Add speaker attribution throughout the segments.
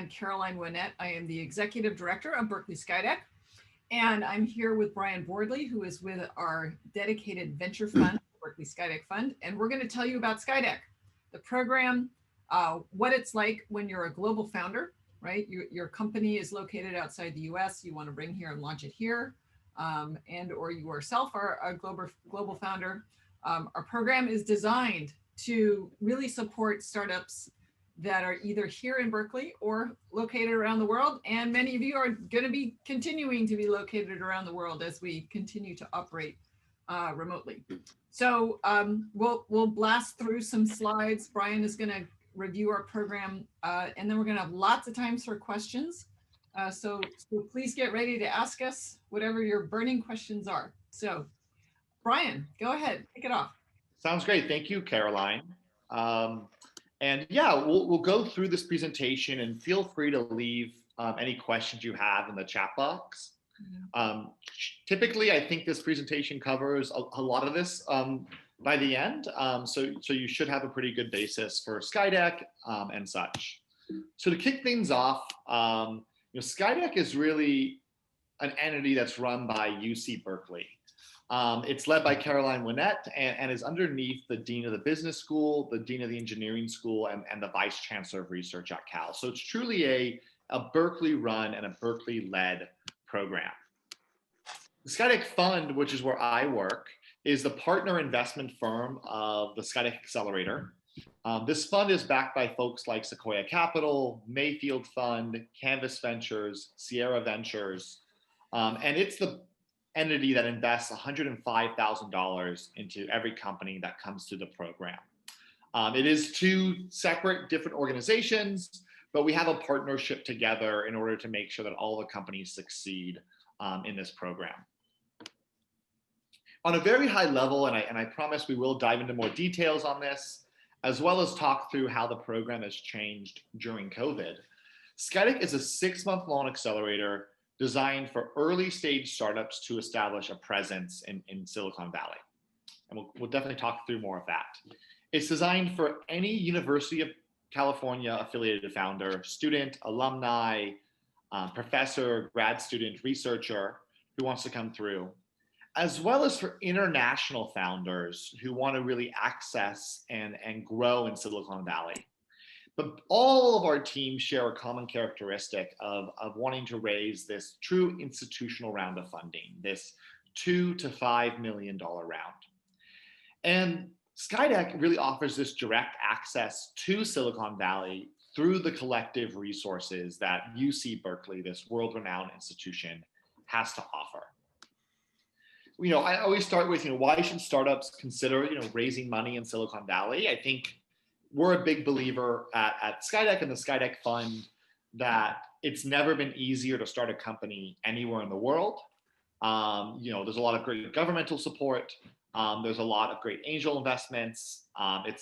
Speaker 1: I'm Caroline Winnett. I am the Executive Director of Berkeley SkyDeck. And I'm here with Brian Boardley, who is with our dedicated venture fund, Berkeley SkyDeck Fund. And we're going to tell you about SkyDeck, the program, what it's like when you're a global founder, right? Your company is located outside the US. You want to bring here and launch it here. And or you yourself are a global founder. Our program is designed to really support startups that are either here in Berkeley or located around the world. And many of you are going to be continuing to be located around the world as we continue to operate remotely. So we'll blast through some slides. Brian is going to review our program, and then we're going to have lots of times for questions. So please get ready to ask us whatever your burning questions are. So Brian, go ahead, kick it off.
Speaker 2: Sounds great. Thank you, Caroline. And yeah, we'll go through this presentation, and feel free to leave any questions you have in the chat box. Typically, I think this presentation covers a lot of this by the end. So you should have a pretty good basis for SkyDeck and such. So to kick things off, SkyDeck is really an entity that's run by UC Berkeley. It's led by Caroline Winnett and is underneath the Dean of the Business School, the Dean of the Engineering School, and the Vice Chancellor of Research at Cal. So it's truly a Berkeley-run and a Berkeley-led program. The SkyDeck Fund, which is where I work, is the partner investment firm of the SkyDeck Accelerator. This fund is backed by folks like Sequoia Capital, Mayfield Fund, Canvas Ventures, Sierra Ventures, and it's the entity that invests $105,000 into every company that comes to the program. It is two separate, different organizations, but we have a partnership together in order to make sure that all the companies succeed in this program. On a very high level, and I promise we will dive into more details on this, as well as talk through how the program has changed during COVID. SkyDeck is a 6-month-long accelerator designed for early stage startups to establish a presence in Silicon Valley. And we'll definitely talk through more of that. It's designed for any University of California affiliated founder, student, alumni, professor, grad student, researcher who wants to come through, as well as for international founders who want to really access and grow in Silicon Valley. But all of our teams share a common characteristic of wanting to raise this true institutional round of funding, this $2 to $5 million round. And SkyDeck really offers this direct access to Silicon Valley through the collective resources that UC Berkeley, this world-renowned institution, has to offer. I always start with, why should startups consider, raising money in Silicon Valley? I think we're a big believer at SkyDeck and the SkyDeck Fund that it's never been easier to start a company anywhere in the world. There's a lot of great governmental support. There's a lot of great angel investments.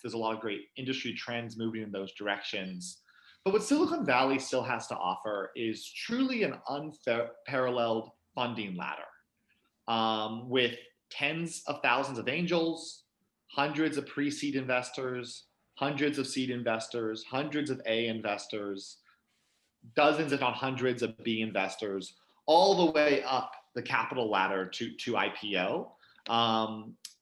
Speaker 2: There's a lot of great industry trends moving in those directions. But what Silicon Valley still has to offer is truly an unparalleled funding ladder with tens of thousands of angels, hundreds of pre-seed investors, hundreds of seed investors, hundreds of A investors, dozens if not hundreds of B investors, all the way up the capital ladder to IPO.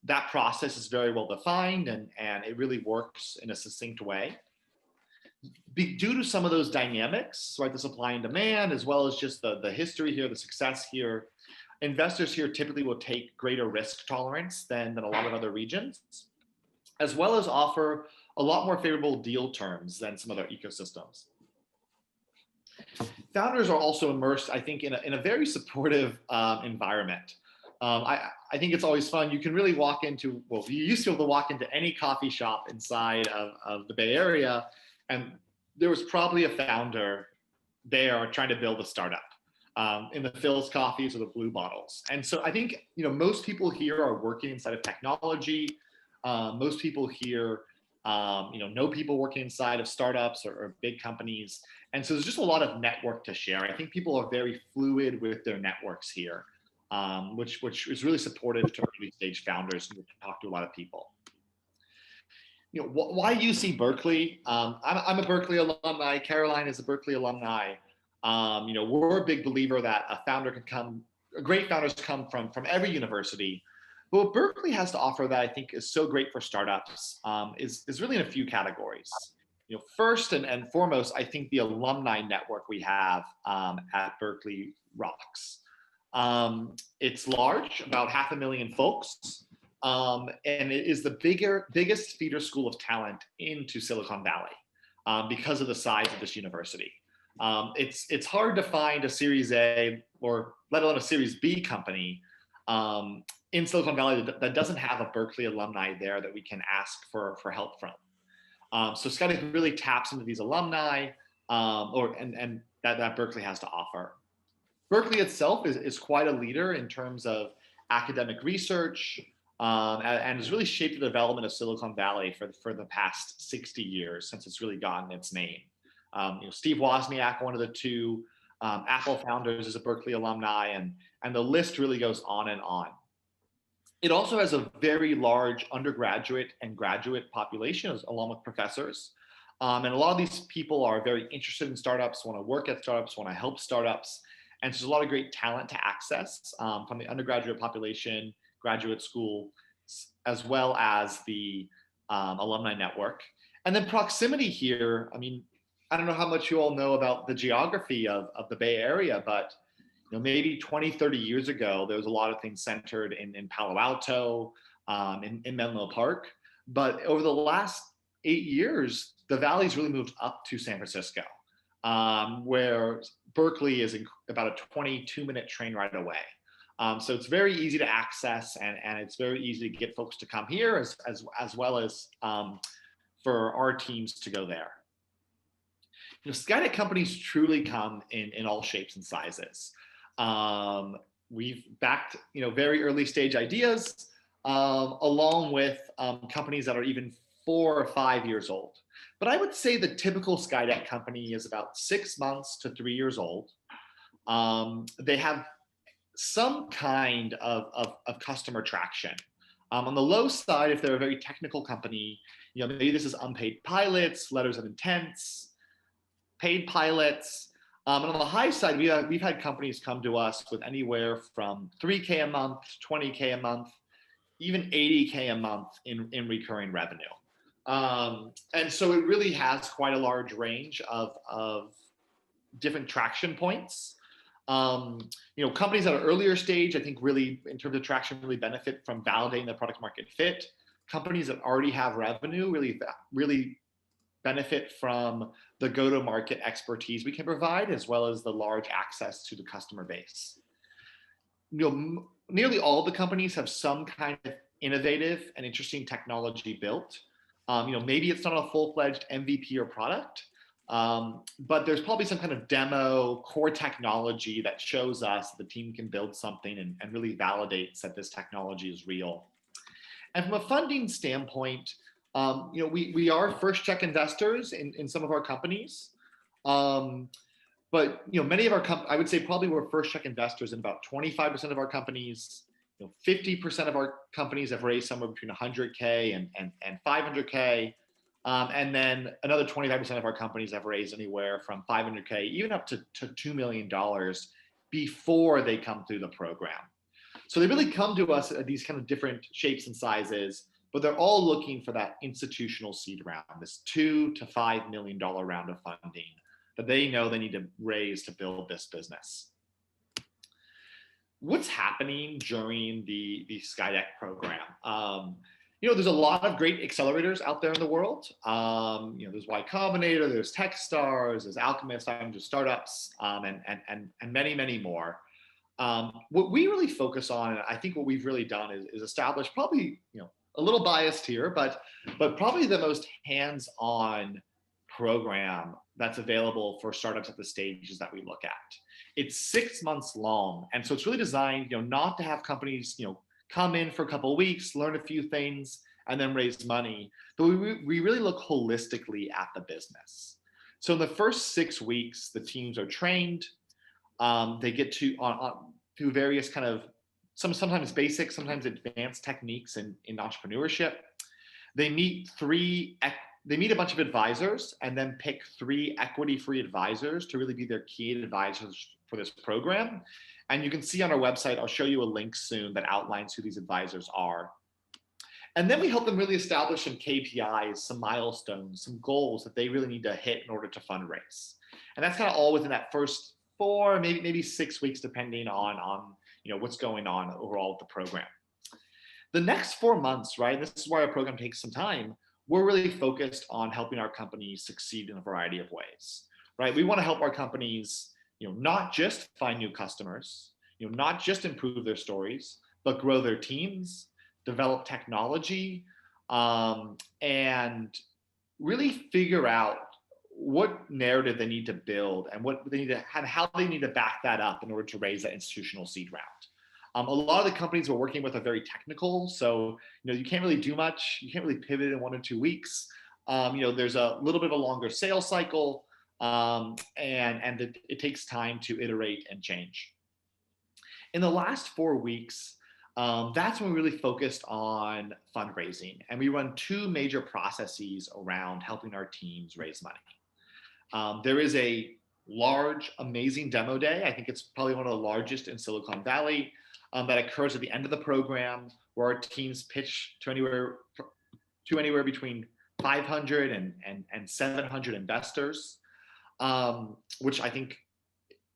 Speaker 2: That process is very well defined and it really works in a succinct way. Due to some of those dynamics, right, the supply and demand, as well as just the history here, the success here, investors here typically will take greater risk tolerance than a lot of other regions, as well as offer a lot more favorable deal terms than some other ecosystems. Founders are also immersed, I think, in a very supportive environment. I think it's always fun. You can really walk into, well, you used to be able to walk into any coffee shop inside of the Bay Area, and there was probably a founder there trying to build a startup in the Phil's coffees or the blue bottles. And so I think, most people here are working inside of technology. Most people here know people working inside of startups or big companies. And so there's just a lot of network to share. I think people are very fluid with their networks here, which is really supportive to early stage founders who talk to a lot of people. Why UC Berkeley? I'm a Berkeley alumni. Caroline is a Berkeley alumni. We're a big believer that great founders come from every university. But what Berkeley has to offer that I think is so great for startups is really in a few categories. First and foremost, I think the alumni network we have at Berkeley rocks. It's large, about 500,000 folks. And it is the biggest feeder school of talent into Silicon Valley because of the size of this university. It's hard to find a Series A or let alone a Series B company in Silicon Valley that doesn't have a Berkeley alumni there that we can ask for help from. So SkyDeck really taps into these alumni and that Berkeley has to offer. Berkeley itself is quite a leader in terms of academic research, and has really shaped the development of Silicon Valley for the past 60 years since it's really gotten its name. Steve Wozniak, one of the two Apple founders, is a Berkeley alumni, and the list really goes on and on. It also has a very large undergraduate and graduate population, along with professors. And a lot of these people are very interested in startups, want to work at startups, want to help startups. And so there's a lot of great talent to access from the undergraduate population, graduate school, as well as the alumni network. And then proximity here, I don't know how much you all know about the geography of the Bay Area, but maybe 20, 30 years ago, there was a lot of things centered in Palo Alto, in Menlo Park. But over the last 8 years, the Valley's really moved up to San Francisco, where Berkeley is about a 22-minute train ride away. So it's very easy to access, and it's very easy to get folks to come here as well as for our teams to go there. SkyDeck companies truly come in all shapes and sizes. We've backed very early stage ideas along with companies that are even 4 or 5 years old. But I would say the typical SkyDeck company is about 6 months to 3 years old. They have some kind of customer traction. On the low side, if they're a very technical company, maybe this is unpaid pilots, letters of intents, paid pilots. And on the high side, we've had companies come to us with anywhere from $3K a month, $20K a month, even $80K a month in recurring revenue. And so it really has quite a large range of different traction points. Companies that are earlier stage, I think really in terms of traction, really benefit from validating the product market fit. Companies that already have revenue really benefit from the go-to-market expertise we can provide, as well as the large access to the customer base. Nearly all the companies have some kind of innovative and interesting technology built. Maybe it's not a full-fledged MVP or product, but there's probably some kind of demo core technology that shows us the team can build something and really validates that this technology is real. And from a funding standpoint, we are first check investors in some of our companies. But many of our I would say probably we're first check investors in about 25% of our companies. 50% of our companies have raised somewhere between 100K and 500K. And then another 25% of our companies have raised anywhere from 500K, even up to $2 million before they come through the program. So they really come to us at these kind of different shapes and sizes, but they're all looking for that institutional seed round, this $2 to $5 million round of funding that they know they need to raise to build this business. What's happening during the SkyDeck program? There's a lot of great accelerators out there in the world. There's Y Combinator, there's Techstars, there's Alchemist, I'm just startups, and many, many more. What we really focus on, and I think what we've really done is establish probably, a little biased here, but probably the most hands-on program that's available for startups at the stages that we look at. It's 6 months long, and so it's really designed, not to have companies, come in for a couple of weeks, learn a few things, and then raise money. But we really look holistically at the business. So in the first 6 weeks, the teams are trained. They get to through various kind of sometimes basic, sometimes advanced techniques in entrepreneurship. They meet they meet a bunch of advisors and then pick 3 equity-free advisors to really be their key advisors for this program. And you can see on our website, I'll show you a link soon that outlines who these advisors are. And then we help them really establish some KPIs, some milestones, some goals that they really need to hit in order to fundraise. And that's kind of all within that first 4, maybe 6 weeks, depending on what's going on overall with the program. The next 4 months, right? This is why our program takes some time. We're really focused on helping our companies succeed in a variety of ways, right? We want to help our companies, not just find new customers, not just improve their stories, but grow their teams, develop technology, and really figure out what narrative they need to build and what they need to and how they need to back that up in order to raise that institutional seed round. A lot of the companies we're working with are very technical, so you can't really do much. You can't really pivot in 1 or 2 weeks. There's a little bit of a longer sales cycle, and it takes time to iterate and change. In the last 4 weeks, that's when we really focused on fundraising, and we run 2 major processes around helping our teams raise money. There is a large, amazing demo day. I think it's probably one of the largest in Silicon Valley. That occurs at the end of the program, where our teams pitch to anywhere between 500 and 700 investors, which I think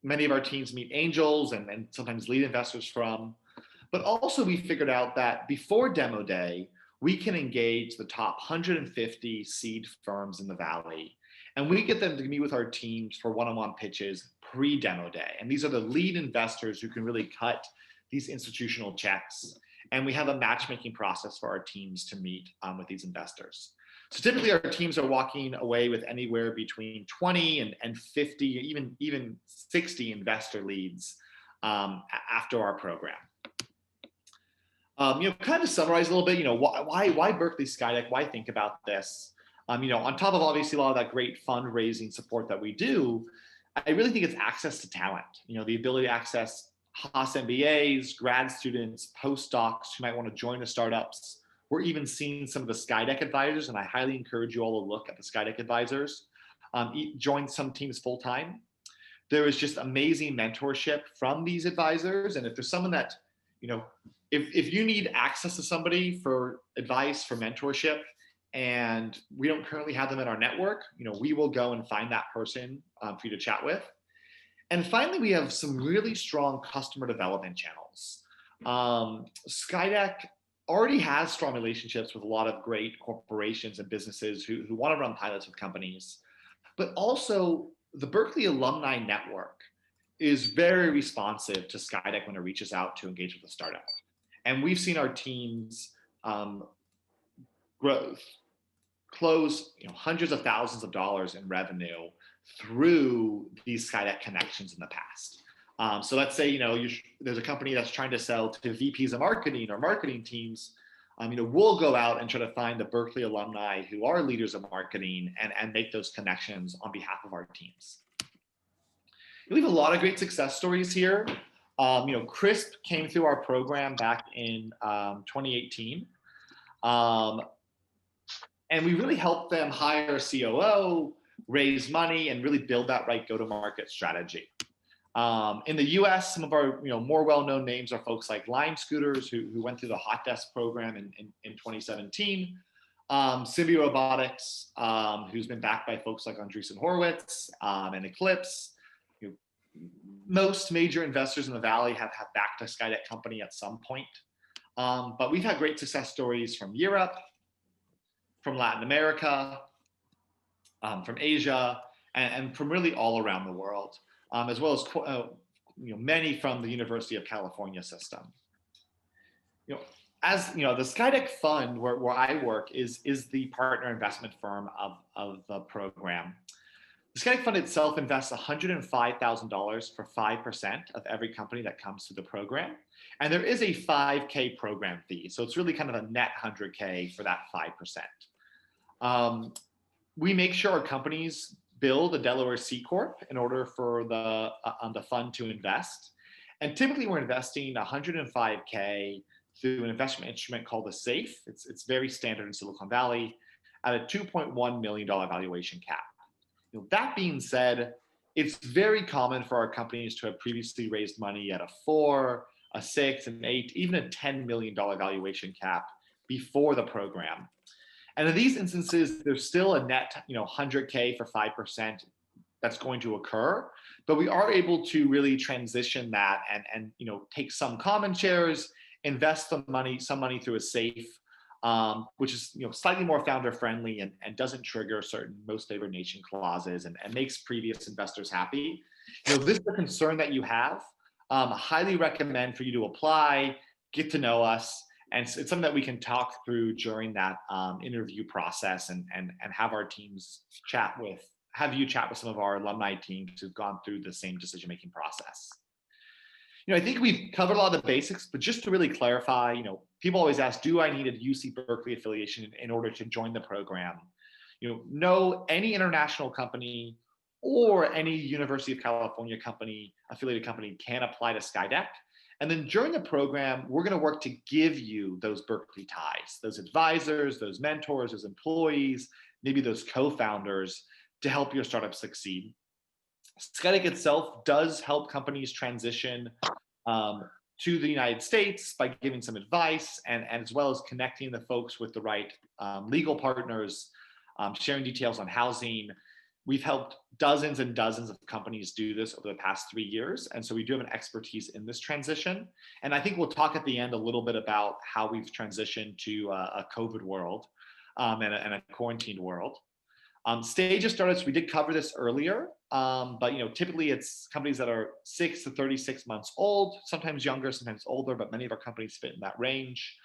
Speaker 2: many of our teams meet angels and sometimes lead investors from. But also we figured out that before demo day, we can engage the top 150 seed firms in the Valley, and we get them to meet with our teams for one-on-one pitches pre-demo day. And these are the lead investors who can really cut these institutional checks. And we have a matchmaking process for our teams to meet with these investors. So typically our teams are walking away with anywhere between 20 and 50, even 60 investor leads after our program. Kind of to summarize a little bit, why Berkeley SkyDeck, why think about this? On top of obviously a lot of that great fundraising support that we do, I really think it's access to talent, the ability to access Haas MBAs, grad students, postdocs who might want to join the startups. We're even seeing some of the SkyDeck advisors, and I highly encourage you all to look at the SkyDeck advisors, join some teams full time. There is just amazing mentorship from these advisors. And if there's someone that, if you need access to somebody for advice, for mentorship, and we don't currently have them in our network, we will go and find that person for you to chat with. And finally, we have some really strong customer development channels. SkyDeck already has strong relationships with a lot of great corporations and businesses who want to run pilots with companies. But also, the Berkeley Alumni Network is very responsive to SkyDeck when it reaches out to engage with a startup. And we've seen our teams close hundreds of thousands of dollars in revenue through these SkyDeck connections in the past. So let's say there's a company that's trying to sell to VPs of marketing or marketing teams. We'll go out and try to find the Berkeley alumni who are leaders of marketing and make those connections on behalf of our teams. We have a lot of great success stories here. Crisp came through our program back in 2018. And we really helped them hire a COO, raise money, and really build that right go-to-market strategy. In the US, some of our more well-known names are folks like Lime Scooters, who went through the Hot Desk program in 2017. Symbi Robotics, who's been backed by folks like Andreessen Horowitz and Eclipse. Most major investors in the Valley have backed a SkyDeck company at some point. But we've had great success stories from Europe, from Latin America, from Asia, and from really all around the world, as well as many from the University of California system. As the SkyDeck Fund, where I work, is the partner investment firm of the program. The SkyDeck Fund itself invests $105,000 for 5% of every company that comes to the program. And there is a $5K program fee. So it's really kind of a net $100K for that 5%. We make sure our companies build a Delaware C Corp in order for the fund to invest. And typically we're investing $105K through an investment instrument called a SAFE. It's very standard in Silicon Valley at a $2.1 million valuation cap. That being said, it's very common for our companies to have previously raised money at a 4, a 6, an 8, even a $10 million valuation cap before the program. And in these instances, there's still a net, 100K for 5% that's going to occur, but we are able to really transition that and take some common shares, invest some money through a SAFE, which is slightly more founder friendly and doesn't trigger certain most favored nation clauses and makes previous investors happy. If this is a concern that you have, I highly recommend for you to apply, get to know us, and it's something that we can talk through during that interview process and have our teams have you chat with some of our alumni teams who've gone through the same decision-making process. I think we've covered a lot of the basics, but just to really clarify, people always ask, do I need a UC Berkeley affiliation in order to join the program? No, any international company or any University of California affiliated company can apply to SkyDeck. And then during the program, we're going to work to give you those Berkeley ties, those advisors, those mentors, those employees, maybe those co-founders to help your startup succeed. SkyDeck itself does help companies transition to the United States by giving some advice and as well as connecting the folks with the right legal partners, sharing details on housing. We've helped dozens and dozens of companies do this over the past 3 years. And so we do have an expertise in this transition. And I think we'll talk at the end a little bit about how we've transitioned to a COVID world and a quarantined world. Stage of startups, we did cover this earlier, but typically it's companies that are 6 to 36 months old, sometimes younger, sometimes older, but many of our companies fit in that range.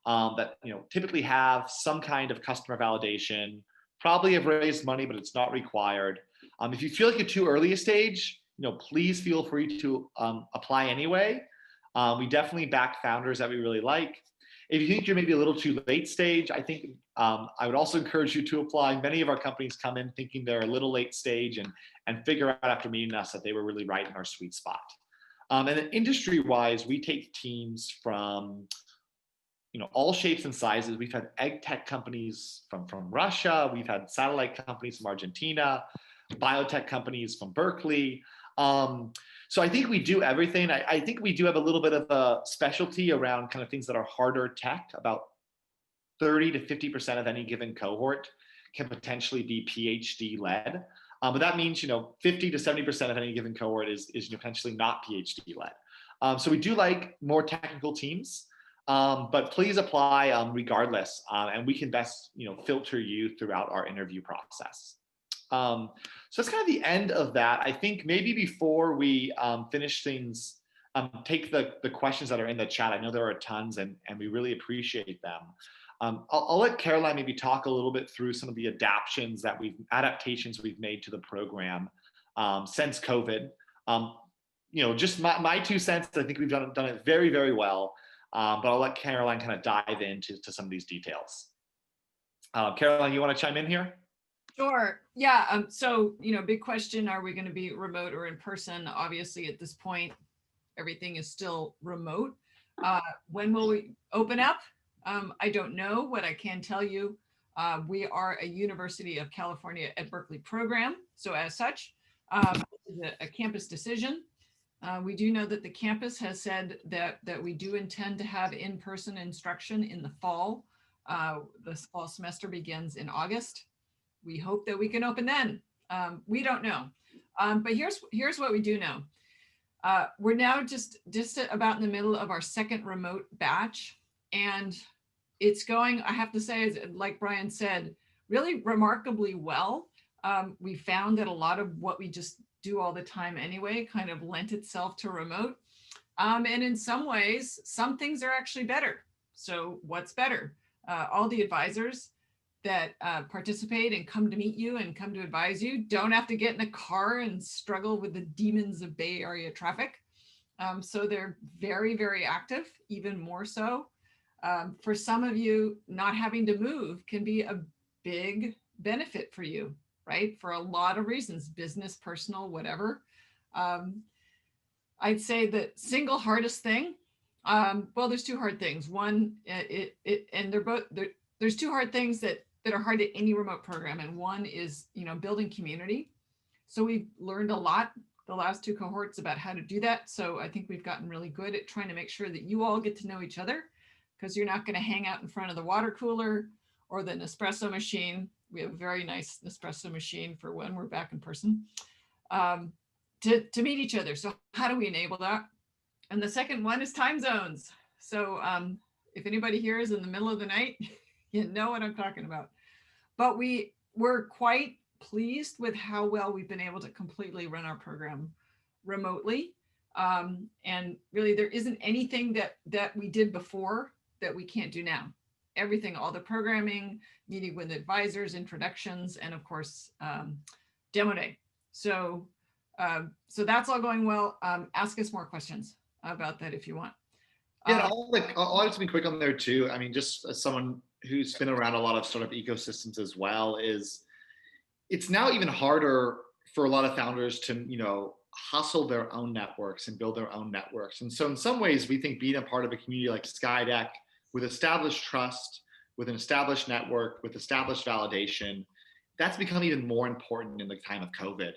Speaker 2: That typically have some kind of customer validation, probably have raised money, but it's not required. If you feel like you're too early a stage, please feel free to apply anyway. We definitely back founders that we really like. If you think you're maybe a little too late stage, I think I would also encourage you to apply. Many of our companies come in thinking they're a little late stage and figure out after meeting us that they were really right in our sweet spot. And then industry-wise, we take teams from all shapes and sizes. We've had egg tech companies from Russia. We've had satellite companies from Argentina, biotech companies from Berkeley. So I think we do everything. I think we do have a little bit of a specialty around kind of things that are harder tech. About 30 to 50% of any given cohort can potentially be PhD led. But that means, 50 to 70% of any given cohort is potentially not PhD led. So we do like more technical teams. But please apply regardless, and we can best filter you throughout our interview process. So that's kind of the end of that. I think maybe before we finish things, take the questions that are in the chat. I know there are tons, and we really appreciate them. I'll let Caroline maybe talk a little bit through some of the adaptations we've made to the program since COVID. Just my 2 cents. I think we've done it very, very well. But I'll let Caroline kind of dive into some of these details. Caroline, you want to chime in here?
Speaker 1: Sure. Yeah. So, big question, are we going to be remote or in person? Obviously, at this point, everything is still remote. When will we open up? I don't know. What I can tell you, we are a University of California at Berkeley program. So as such, it's a campus decision. We do know that the campus has said that we do intend to have in-person instruction in the fall. The fall semester begins in August. We hope that we can open then. We don't know. But here's what we do know. We're now just about in the middle of our second remote batch, and it's going, I have to say, like Brian said, really remarkably well. We found that a lot of what we just do all the time anyway kind of lent itself to remote. And in some ways, some things are actually better. So what's better? All the advisors that participate and come to meet you and come to advise you don't have to get in a car and struggle with the demons of Bay Area traffic. So they're very, very active, even more so. For some of you, not having to move can be a big benefit for you, right? For a lot of reasons, business, personal, whatever. I'd say the single hardest thing Well, there's two hard things. One, and there's two hard things that are hard at any remote program, and one is building community. So we've learned a lot the last two cohorts about how to do that. So I think we've gotten really good at trying to make sure that you all get to know each other, because you're not going to hang out in front of the water cooler or the Nespresso machine. We have a very nice Nespresso machine for when we're back in person, um, to meet each other. So how do we enable that? And the second one is time zones. So if anybody here is in the middle of the night, you know what I'm talking about. But we're quite pleased with how well we've been able to completely run our program remotely. And really, there isn't anything that we did before that we can't do now. Everything, all the programming, meeting with advisors, introductions, and of course, demo day. So so that's all going well. Ask us more questions about that if you want.
Speaker 2: Yeah, I'll just be quick on there too. I mean, just as someone who's been around a lot of sort of ecosystems as well, is it's now even harder for a lot of founders to, hustle their own networks and build their own networks. And so in some ways, we think being a part of a community like SkyDeck with established trust, with an established network, with established validation, that's become even more important in the time of COVID.